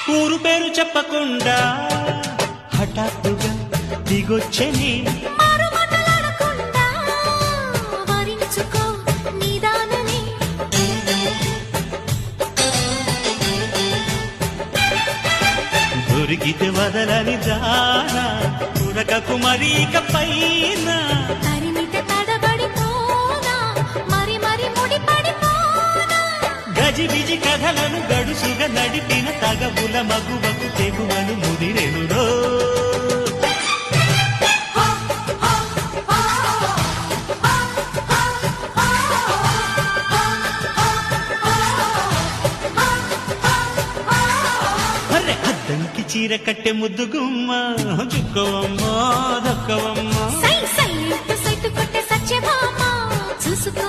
ఊరు పేరు చెప్పకుండా హఠాత్తుగా దిగొచ్చని దొరికితే వదలని దానా ఉరకకు మరీక పైన గజిబిజి కథలను గడుసుగా నడిపిన తగవుల మగువకు తెగువను ముదిరెనురో అద్దంకి చీర కట్టె ముద్దుగుమ్మ చుక్కవమ్మా దక్కవమ్మా సై సై కొట్టే సత్యభామ చూసుకో